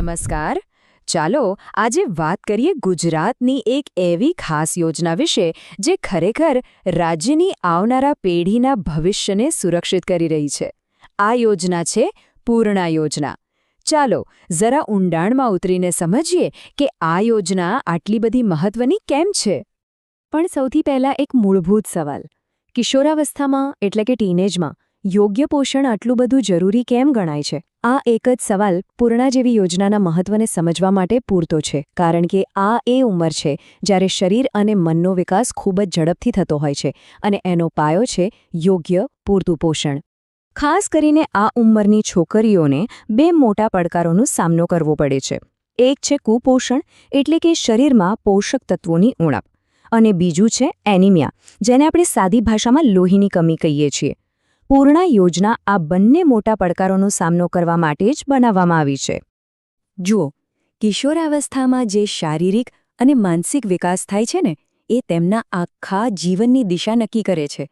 નમસ્કાર. ચાલો આજે વાત કરીએ ગુજરાતની એક એવી ખાસ યોજના વિશે જે ખરેખર રાજ્યની આવનારા પેઢીના ભવિષ્યને સુરક્ષિત કરી રહી છે. આ યોજના છે પૂર્ણા યોજના. ચાલો જરા ઊંડાણમાં ઉતરીને સમજીએ કે આ યોજના આટલી બધી મહત્વની કેમ છે. પણ સૌથી પહેલા એક મૂળભૂત સવાલ. કિશોરાવસ્થામાં એટલે કે ટીનેજમાં યોગ્ય પોષણ આટલું બધું જરૂરી કેમ ગણાય છે? આ એક જ સવાલ પૂર્ણા જેવી યોજનાના મહત્વને સમજવા માટે પૂરતો છે, કારણ કે આ એ ઉંમર છે જ્યારે શરીર અને મનનો વિકાસ ખૂબ જ ઝડપથી થતો હોય છે અને એનો પાયો છે યોગ્ય પૂરતું પોષણ. ખાસ કરીને આ ઉંમરની છોકરીઓને બે મોટા પડકારોનો સામનો કરવો પડે છે. એક છે કુપોષણ, એટલે કે શરીરમાં પોષક તત્વોની ઉણપ, અને બીજું છે એનિમિયા, જેને આપણે સાદી ભાષામાં લોહીની કમી કહીએ છીએ. પૂર્ણા યોજના આ બંને મોટા પડકારોનો સામનો કરવા માટે જ બનાવવામાં આવી છે. જુઓ, કિશોરાવસ્થામાં જે શારીરિક અને માનસિક વિકાસ થાય છે ને, એ તેમના આખા જીવનની દિશા નક્કી કરે છે.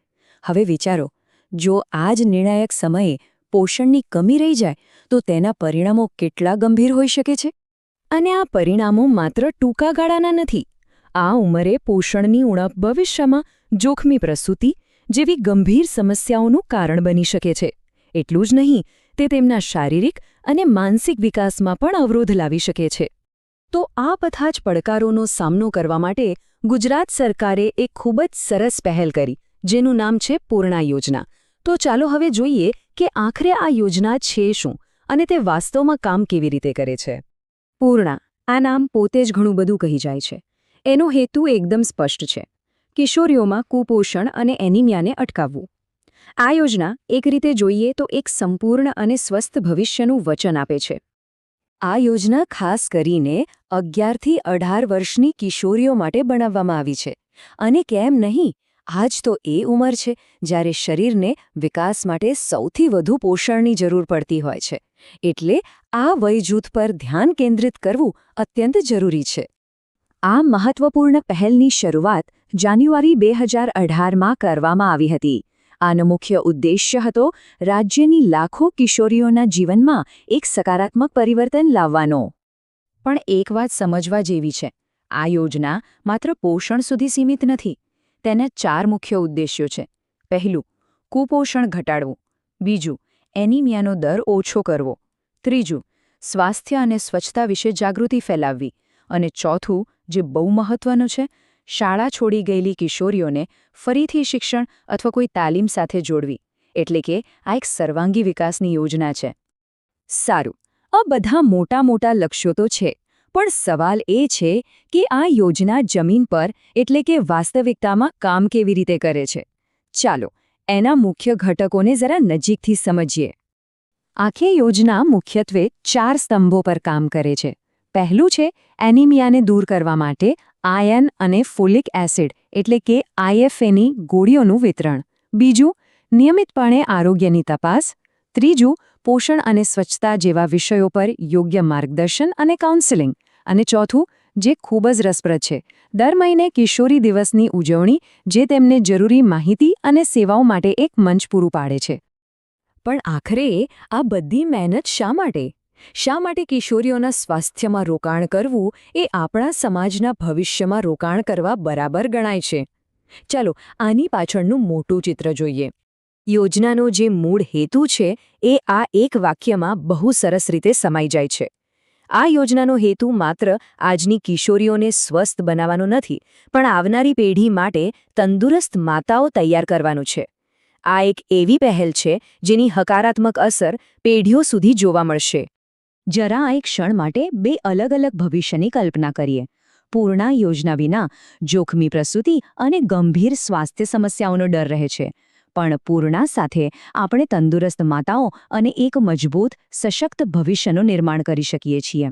હવે વિચારો, જો આ જ નિર્ણાયક સમયે પોષણની કમી રહી જાય તો તેના પરિણામો કેટલા ગંભીર હોઈ શકે છે. અને આ પરિણામો માત્ર ટૂંકા ગાળાના નથી. આ ઉંમરે પોષણની ઉણપ ભવિષ્યમાં જોખમી પ્રસૂતિ જેવી ગંભીર સમસ્યાઓનું કારણ બની શકે છે. એટલું જ નહીં, તે તેમના શારીરિક અને માનસિક વિકાસમાં પણ અવરોધ લાવી શકે છે. તો આ બધા જ પડકારોનો સામનો કરવા માટે ગુજરાત સરકારે એક ખૂબ જ સરસ પહેલ કરી, જેનું નામ છે પૂર્ણા યોજના. તો ચાલો હવે જોઈએ કે આખરે આ યોજના છે શું અને તે વાસ્તવમાં કામ કેવી રીતે કરે છે. પૂર્ણા, આ નામ પોતે જ ઘણું બધું કહી જાય છે. એનો હેતુ એકદમ સ્પષ્ટ છે: કિશોરીઓમાં કુપોષણ અને એનિમિયાને અટકાવવું. આ યોજના એક રીતે જોઈએ તો એક સંપૂર્ણ અને સ્વસ્થ ભવિષ્યનું વચન આપે છે. આ યોજના ખાસ કરીને 11 થી 18 વર્ષની કિશોરીઓ માટે બનાવવામાં આવી છે. અને કેમ નહીં, આજ તો એ ઉંમર છે જ્યારે શરીરને વિકાસ માટે સૌથી વધુ પોષણની જરૂર પડતી હોય છે. એટલે આ વયજૂથ પર ધ્યાન કેન્દ્રિત કરવું અત્યંત જરૂરી છે. આ મહત્વપૂર્ણ પહેલની શરૂઆત જાન્યુઆરી 2018માં કરવામાં આવી હતી. આનો મુખ્ય ઉદ્દેશ્ય હતો રાજ્યની લાખો કિશોરીઓના જીવનમાં એક સકારાત્મક પરિવર્તન લાવવાનો. પણ એક વાત સમજવા જેવી છે: આ યોજના માત્ર પોષણ સુધી સીમિત નથી. તેના 4 મુખ્ય ઉદ્દેશ્યો છે. પહેલું, કુપોષણ ઘટાડવું. બીજું, એનિમિયાનો દર ઓછો કરવો. ત્રીજું, સ્વાસ્થ્ય અને સ્વચ્છતા વિશે જાગૃતિ ફેલાવવી. અને ચોથું, જે બહુ મહત્વનું છે, શાળા છોડી ગયેલી કિશોરીઓને ફરીથી શિક્ષણ અથવા કોઈ તાલીમ સાથે જોડવી. એટલે કે આ એક સર્વાંગી વિકાસની યોજના છે. સારું, આ બધા મોટા મોટા લક્ષ્યો તો છે, પણ સવાલ એ છે કે આ યોજના જમીન પર એટલે કે વાસ્તવિકતામાં કામ કેવી રીતે કરે છે. ચાલો એના મુખ્ય ઘટકોને જરા નજીકથી સમજીએ. આખી યોજના મુખ્યત્વે 4 સ્તંભો પર કામ કરે છે. પહેલું છે એનિમિયાને દૂર કરવા માટે આયર્ન અને ફોલિક એસિડ એટલે કે IFAની ગોળીઓનું વિતરણ. બીજું, નિયમિતપણે આરોગ્યની તપાસ. ત્રીજું, પોષણ અને સ્વચ્છતા જેવા વિષયો પર યોગ્ય માર્ગદર્શન અને કાઉન્સેલિંગ. અને ચોથું, જે ખૂબ જ રસપ્રદ છે, દર મહિને કિશોરી દિવસની ઉજવણી, જે તેમને જરૂરી માહિતી અને સેવાઓ માટે એક મંચ પૂરું પાડે છે. પણ આખરે આ બધી મહેનત શા માટે? શા માટે કિશોરીઓના સ્વાસ્થ્યમાં રોકાણ કરવું એ આપણા સમાજના ભવિષ્યમાં રોકાણ કરવા બરાબર ગણાય છે? ચાલો આની પાછળનું મોટું ચિત્ર જોઈએ. યોજનાનો જે મૂળ હેતુ છે એ આ એક વાક્યમાં બહુ સરસ રીતે સમાઈ જાય છે. આ યોજનાનો હેતુ માત્ર આજની કિશોરીઓને સ્વસ્થ બનાવવાનો નથી, પણ આવનારી પેઢી માટે તંદુરસ્ત માતાઓ તૈયાર કરવાનું છે. આ એક એવી પહેલ છે જેની હકારાત્મક અસર પેઢીઓ સુધી જોવા મળશે. જરા એક ક્ષણ માટે 2 અલગ અલગ ભવિષ્યની કલ્પના કરીએ. પૂર્ણા યોજના વિના જોખમી પ્રસૂતિ અને ગંભીર સ્વાસ્થ્ય સમસ્યાઓનો ડર રહે છે. પણ પૂર્ણા સાથે આપણે તંદુરસ્ત માતાઓ અને એક મજબૂત, સશક્ત ભવિષ્યનું નિર્માણ કરી શકીએ છીએ.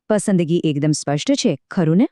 પસંદગી એકદમ સ્પષ્ટ છે, ખરું ને?